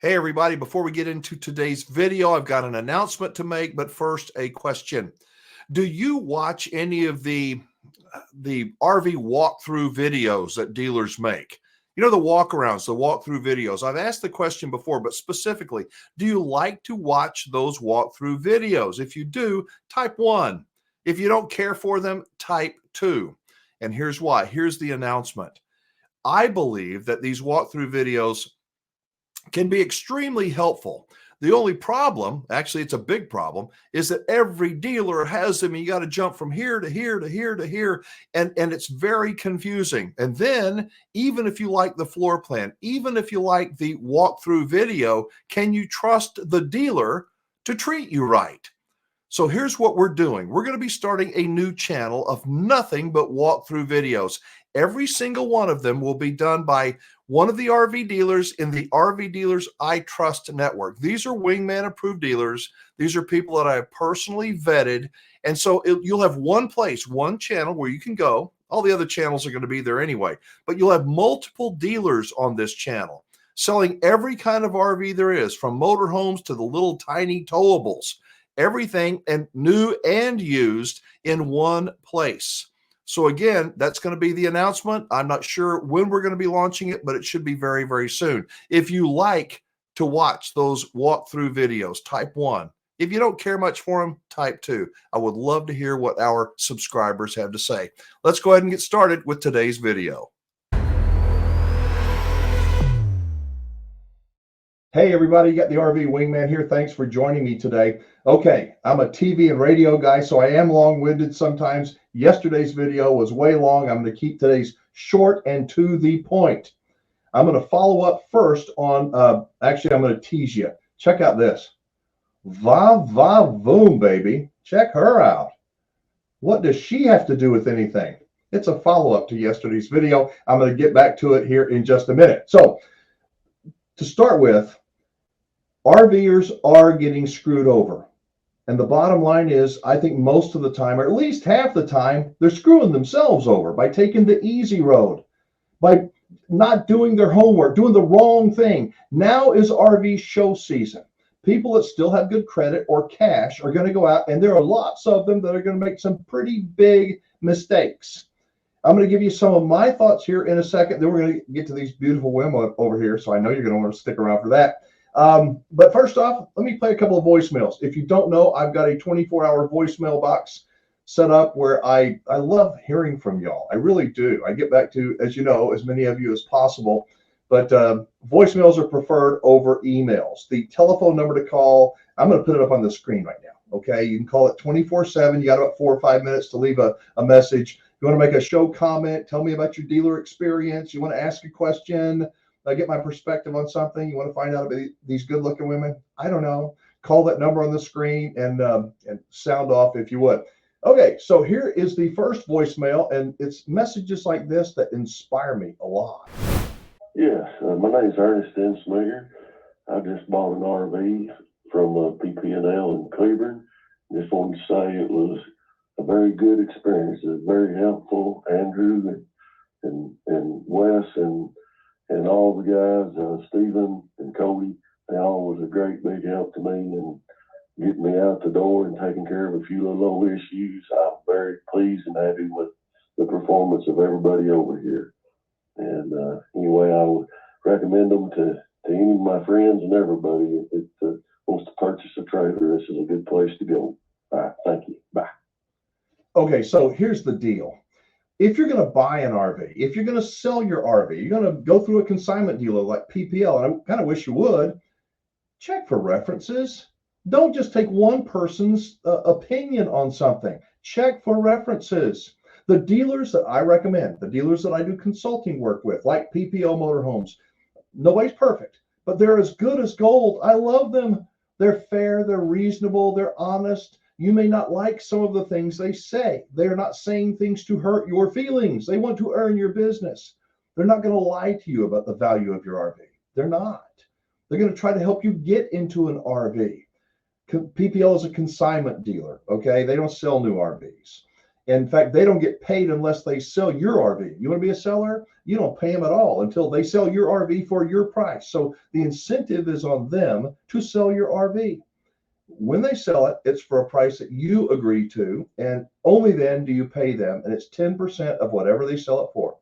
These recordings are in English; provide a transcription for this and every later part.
Hey everybody, before we get into today's video, I've got an announcement to make, but first a question. Do you watch any of the RV walkthrough videos that dealers make? You know, the walkarounds, the walkthrough videos. I've asked the question before, but specifically, do you like to watch those walkthrough videos? If you do, type 1. If you don't care for them, type 2. And here's why. Here's the announcement. I believe that these walkthrough videos can be extremely helpful. The only problem, actually it's a big problem, is that every dealer has them and you got to jump from here to here to here to here, and it's very confusing. And then even if you like the floor plan, even if you like the walkthrough video, can you trust the dealer to treat you right? So here's what we're doing. We're going to be starting a new channel of nothing but walkthrough videos. Every single one of them will be done by one of the RV dealers in the RV Dealers I Trust network. These are Wingman approved dealers. These are people that I have personally vetted. And so you'll have one place, one channel where you can go. All the other channels are going to be there anyway, but you'll have multiple dealers on this channel selling every kind of RV there is, from motorhomes to the little tiny towables. Everything, and new and used, in one place. So again, that's going to be the announcement. I'm not sure when we're going to be launching it, but it should be very, very soon. If you like to watch those walkthrough videos, type 1. If you don't care much for them, type 2. I would love to hear what our subscribers have to say. Let's go ahead and get started with today's video. Hey everybody, you got the RV Wingman here. Thanks for joining me today. Okay, I'm a TV and radio guy, so I am long-winded sometimes. Yesterday's video was way long. I'm going to keep today's short and to the point. I'm going to follow up first on, actually I'm going to tease you. Check out this. Va va voom, baby. Check her out. What does she have to do with anything? It's a follow-up to yesterday's video. I'm going to get back to it here in just a minute. So, to start with, RVers are getting screwed over. And the bottom line is, I think most of the time, or at least half the time, they're screwing themselves over by taking the easy road, by not doing their homework, doing the wrong thing. Now is RV show season. People that still have good credit or cash are going to go out, and there are lots of them that are going to make some pretty big mistakes. I'm going to give you some of my thoughts here in a second. Then we're going to get to these beautiful women over here. So I know you're going to want to stick around for that. But first off, let me play a couple of voicemails. If you don't know, I've got a 24-hour voicemail box set up where I love hearing from y'all. I really do. I get back to, as you know, as many of you as possible. But voicemails are preferred over emails. The telephone number to call, I'm going to put it up on the screen right now. Okay, you can call it 24/7. You got about 4 or 5 minutes to leave a message. You want to make a show comment, tell me about your dealer experience. You want to ask a question, get my perspective on something. You want to find out about these good-looking women. I don't know. Call that number on the screen and sound off if you would. Okay, so here is the first voicemail, and it's messages like this that inspire me a lot. Yes, my name's Ernest Insminger. I just bought an RV from PP&L in Cleburne. Just wanted to say it was a very good experience. It was very helpful. Andrew and Wes and all the guys, Stephen and Cody, they all was a great big help to me and getting me out the door and taking care of a few little issues. I'm very pleased and happy with the performance of everybody over here. And anyway, I would recommend them to any of my friends and everybody that wants to purchase a trailer. This is a good place to go. All right, thank you. Bye. Okay, so here's the deal. If you're going to buy an RV, if you're going to sell your RV, you're going to go through a consignment dealer like PPL, and I kind of wish you would, check for references. Don't just take one person's opinion on something. Check for references. The dealers that I recommend, the dealers that I do consulting work with, like PPL Motorhomes, nobody's perfect, but they're as good as gold. I love them. They're fair, they're reasonable, they're honest. You may not like some of the things they say. They're not saying things to hurt your feelings. They want to earn your business. They're not going to lie to you about the value of your RV. They're not. They're going to try to help you get into an RV. PPL is a consignment dealer, okay? They don't sell new RVs. In fact, they don't get paid unless they sell your RV. You want to be a seller? You don't pay them at all until they sell your RV for your price. So the incentive is on them to sell your RV. When they sell it, it's for a price that you agree to, and only then do you pay them. And it's 10% of whatever they sell it for.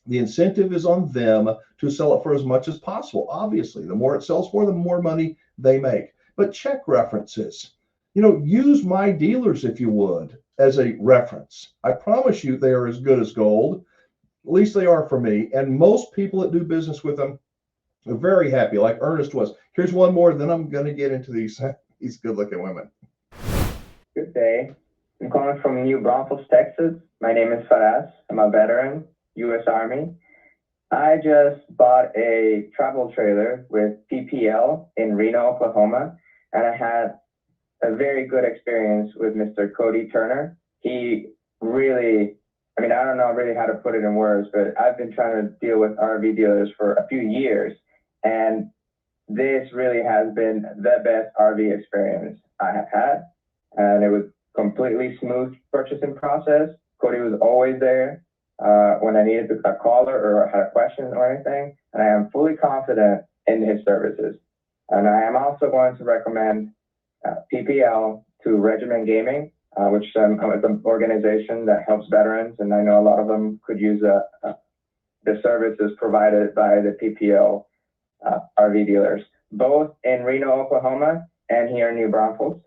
The incentive is on them to sell it for as much as possible. Obviously, the more it sells for, the more money they make. But check references. Use my dealers if you would as a reference. I promise you they are as good as gold. At least they are for me. And most people that do business with them are very happy, like Ernest was. Here's one more, then I'm going to get into these good-looking women. Good day. I'm calling from New Braunfels, Texas. My name is Faraz. I'm a veteran, U.S. Army. I just bought a travel trailer with PPL in Reno, Oklahoma, and I had a very good experience with Mr. Cody Turner. He really, I don't know really how to put it in words, but I've been trying to deal with RV dealers for a few years, and this really has been the best RV experience I have had, and it was completely smooth purchasing process. Cody was always there when I needed a caller or had a question or anything, and I am fully confident in his services. And I am also going to recommend PPL to Regiment Gaming, which is an organization that helps veterans, and I know a lot of them could use the services provided by the PPL RV dealers, both in Reno, Oklahoma, and here in New Braunfels.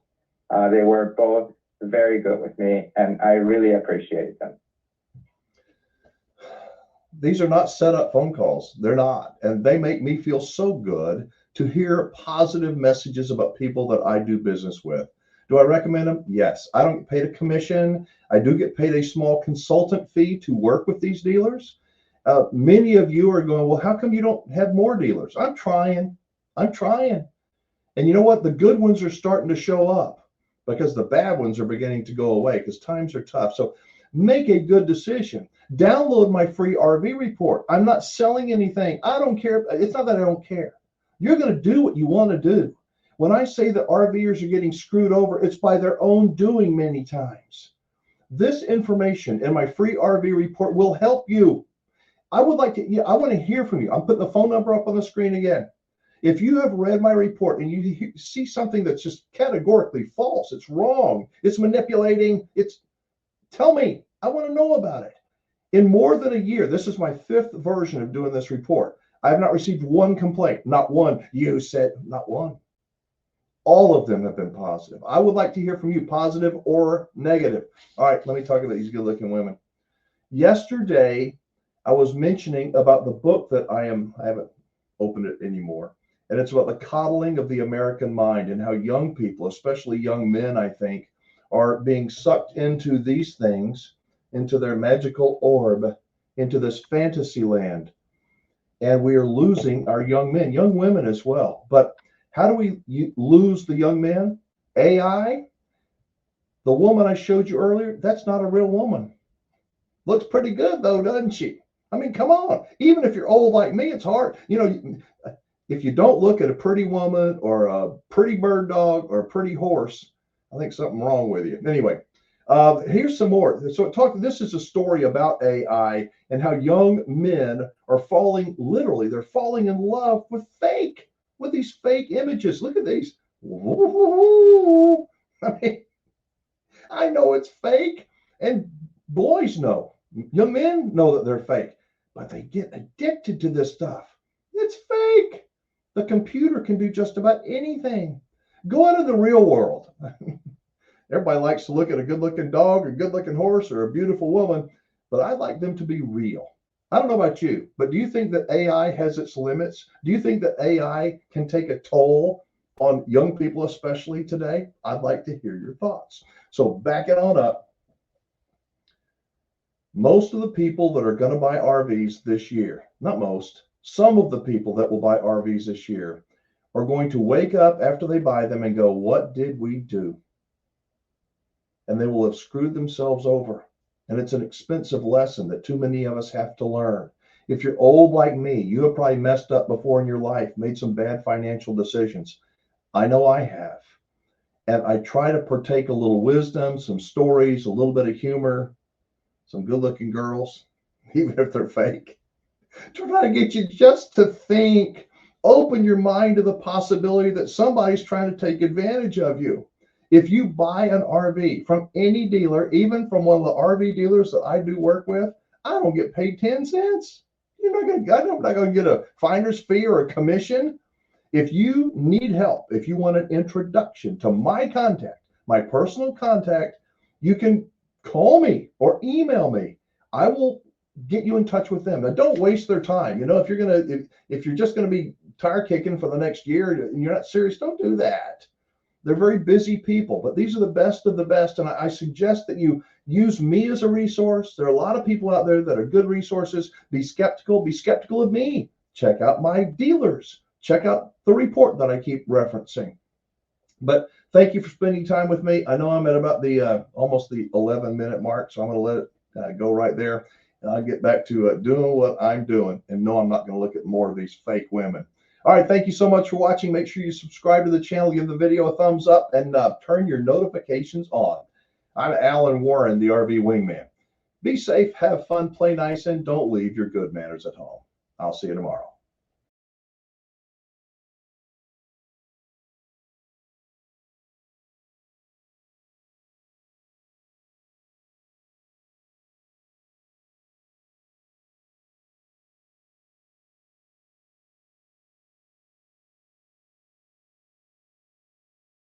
They were both very good with me, and I really appreciate them. These are not set up phone calls. They're not. And they make me feel so good to hear positive messages about people that I do business with. Do I recommend them? Yes. I don't get paid a commission. I do get paid a small consultant fee to work with these dealers. Many of you are going, well, how come you don't have more dealers? I'm trying. And you know what? The good ones are starting to show up because the bad ones are beginning to go away because times are tough. So make a good decision. Download my free RV report. I'm not selling anything. I don't care. It's not that I don't care. You're going to do what you want to do. When I say that RVers are getting screwed over, it's by their own doing many times. This information in my free RV report will help you. I want to hear from you. I'm putting the phone number up on the screen again. If you have read my report and you see something that's just categorically false, it's wrong, it's manipulating, tell me. I want to know about it. In more than a year, this is my 5th version of doing this report. I have not received one complaint, not one. You said not one. All of them have been positive. I would like to hear from you, positive or negative. All right, let me talk about these good-looking women. Yesterday, I was mentioning about the book that I haven't opened it anymore. And it's about the coddling of the American mind and how young people, especially young men, I think, are being sucked into these things, into their magical orb, into this fantasy land. And we are losing our young men, young women as well. But how do we lose the young men? AI, the woman I showed you earlier, that's not a real woman. Looks pretty good though, doesn't she? Come on. Even if you're old like me, it's hard. If you don't look at a pretty woman or a pretty bird dog or a pretty horse, I think something wrong with you. Anyway, here's some more. So this is a story about AI and how young men are literally, they're falling in love with these fake images. Look at these. I know it's fake, and boys know. Young men know that they're fake, but they get addicted to this stuff. It's fake. The computer can do just about anything. Go out of the real world. Everybody likes to look at a good-looking dog, a good-looking horse, or a beautiful woman, but I like them to be real. I don't know about you, but do you think that AI has its limits? Do you think that AI can take a toll on young people, especially today? I'd like to hear your thoughts. So back it on up. Most of the people that are going to buy RVs this year, not most, some of the people that will buy RVs this year are going to wake up after they buy them and go, what did we do? And they will have screwed themselves over. And it's an expensive lesson that too many of us have to learn. If you're old like me, you have probably messed up before in your life, made some bad financial decisions. I know I have. and I try to partake a little wisdom, some stories, a little bit of humor, some good looking girls, even if they're fake. Try to get you just to think, open your mind to the possibility that somebody's trying to take advantage of you. If you buy an RV from any dealer, even from one of the RV dealers that I do work with, I don't get paid 10 cents. I'm not going to get a finder's fee or a commission. If you need help, if you want an introduction to my contact, my personal contact, you can call me or email me. I will get you in touch with them. Now, don't waste their time. If you're just gonna be tire kicking for the next year and you're not serious, don't do that. They're very busy people, but these are the best of the best. And I suggest that you use me as a resource. There are a lot of people out there that are good resources. Be skeptical of me. Check out my dealers. Check out the report that I keep referencing. But thank you for spending time with me. I know I'm at about the almost the 11-minute mark, so I'm going to let it go right there. And I'll get back to doing what I'm doing. And no, I'm not going to look at more of these fake women. All right, thank you so much for watching. Make sure you subscribe to the channel, give the video a thumbs up, and turn your notifications on. I'm Alan Warren, the RV Wingman. Be safe, have fun, play nice, and don't leave your good manners at home. I'll see you tomorrow.